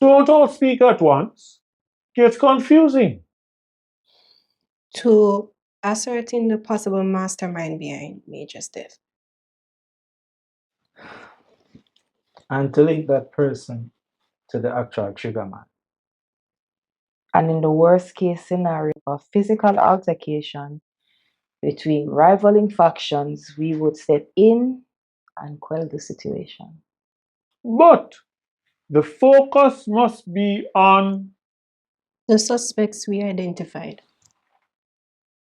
Don't all speak at once. Gets confusing. To ascertain the possible mastermind behind Major's death. And to link that person to the actual triggerman. And in the worst case scenario of physical altercation between rivaling factions, we would step in and quell the situation. But the focus must be on, The suspects we identified.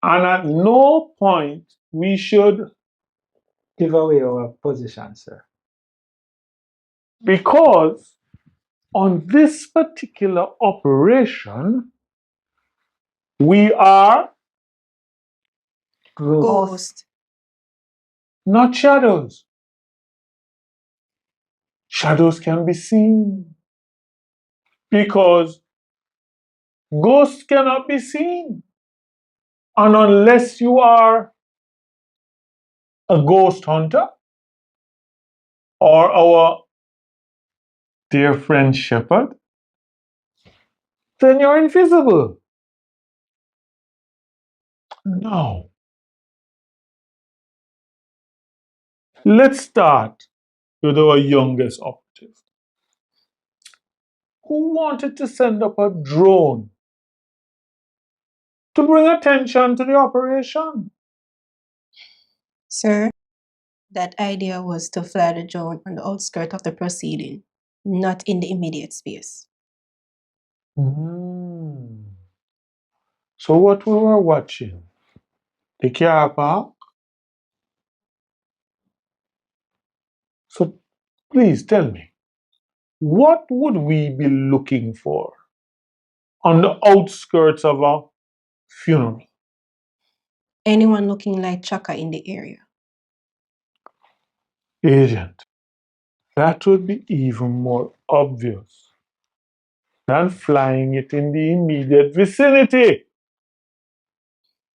and at no point we should, Give away our position, sir. because on this particular operation, we are Ghost. not shadows. Shadows can be seen because ghosts cannot be seen. And unless you are a ghost hunter or our dear friend Shepherd, then you're invisible. Now, let's start with our youngest operative, who wanted to send up a drone to bring attention to the operation. Sir, that idea was to fly the drone on the outskirts of the proceeding, not in the immediate space. So what we were watching? The car park? So please tell me, what would we be looking for on the outskirts of a funeral? Anyone looking like Chaka in the area. Agent, that would be even more obvious than flying it in the immediate vicinity.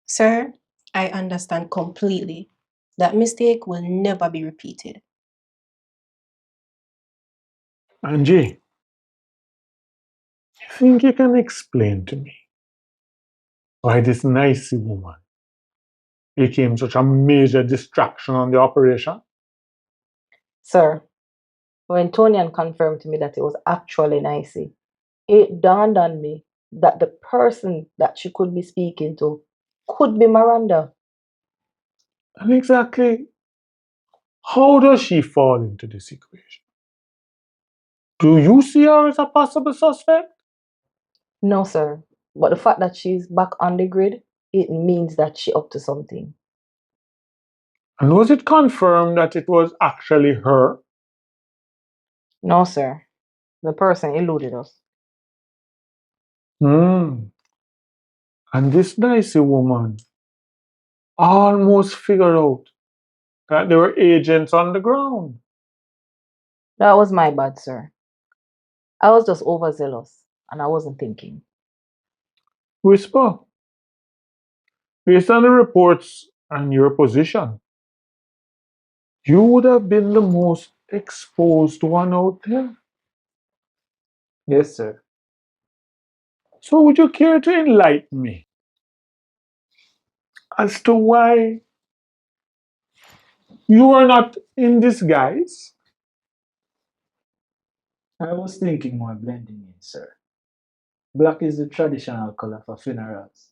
Sir, I understand completely. That mistake will never be repeated. Angie, you think you can explain to me why this nice woman became such a major distraction on the operation? Sir, when Tonian confirmed to me that it was actually Nicey, it dawned on me that the person that she could be speaking to could be Miranda. And exactly how does she fall into this equation? Do you see her as a possible suspect? No, sir. But the fact that she's back on the grid, it means that she's up to something. And was it confirmed that it was actually her? No, sir. The person eluded us. And this dicey woman almost figured out that there were agents on the ground. That was my bad, sir. I was just overzealous and I wasn't thinking. Whisper, based on the reports and your position, you would have been the most exposed one out there. Yes, sir. So would you care to enlighten me as to why you are not in disguise? I was thinking more blending in, sir. Black is the traditional color for funerals.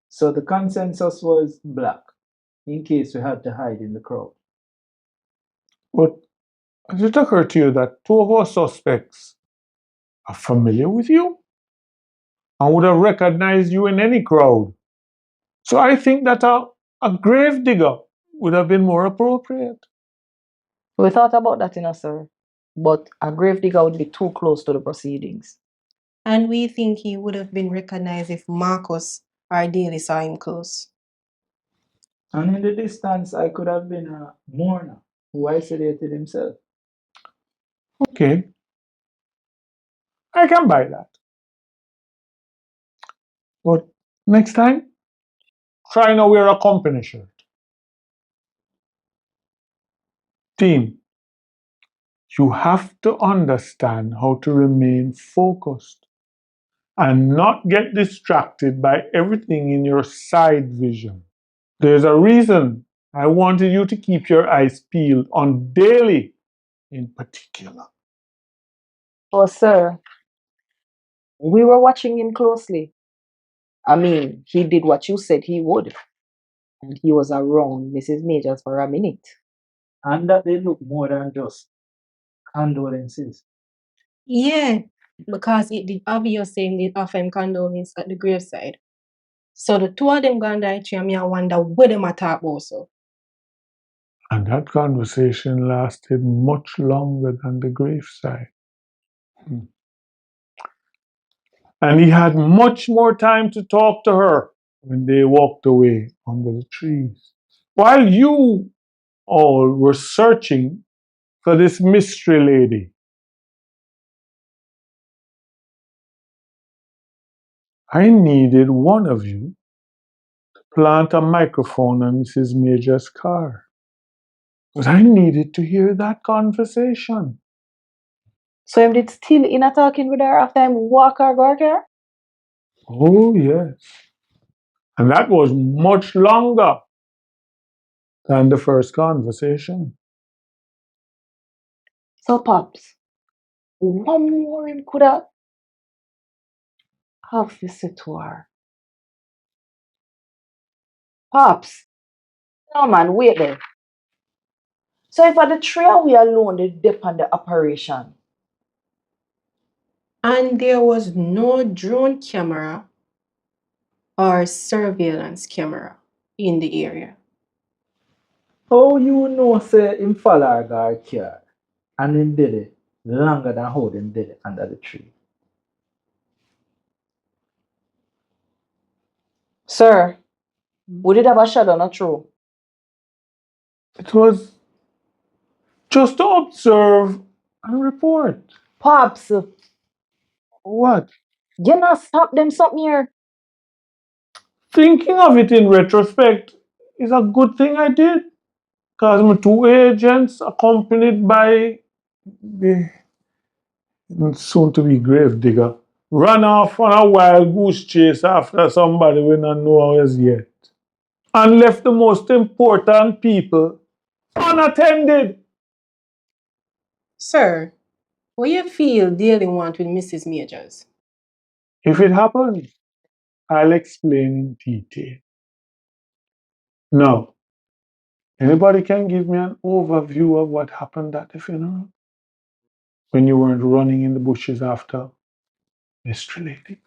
So the consensus was black, in case we had to hide in the crowd. But has it occurred to you that two of our suspects are familiar with you and would have recognized you in any crowd? So I think that a grave digger would have been more appropriate. We thought about that, sir. But a gravedigger would be too close to the proceedings. And we think he would have been recognized if Marcus or Daly saw him close. And in the distance, I could have been a mourner who isolated himself. Okay, I can buy that. But next time, try now wear a company shirt. Team, You have to understand how to remain focused and not get distracted by everything in your side vision. There's a reason I wanted you to keep your eyes peeled on Daly in particular. Oh, sir, we were watching him closely. I mean, he did what you said he would, and he was around Mrs. Majors for a minute. And that they look more than just condolences. Yeah, because it did obvious saying did offer him condolence at the graveside. So the two of them gone die tree and me I wonder what them a talk about so. And that conversation lasted much longer than the graveside. And he had much more time to talk to her when they walked away under the trees. While you all were searching for this mystery lady, I needed one of you to plant a microphone on Mrs. Major's car. But I needed to hear that conversation. So him did still in a talking with her after him walk her go her car? Oh, yes. And that was much longer than the first conversation. So Pops, one more him coulda have to say to her. Pops, no man, wait there. So if at the three of we alone they dip on the operation, And there was no drone camera or surveillance camera in the area. How you know say him follow her guard car and him did it longer than how them did it under the tree? sir, we did have a shadow, not true. It was just to observe and report. Pops, What? you not stop them something here. Thinking of it in retrospect is a good thing I did. Because my two agents, accompanied by the soon to be gravedigger, ran off on a wild goose chase after somebody we don't know as yet. And left the most important people unattended. Sir, what you feel dealing want with Mrs. Majors? If it happens, I'll explain in detail. Now, anybody can give me an overview of what happened at the funeral? When you weren't running in the bushes after Mystery Lady?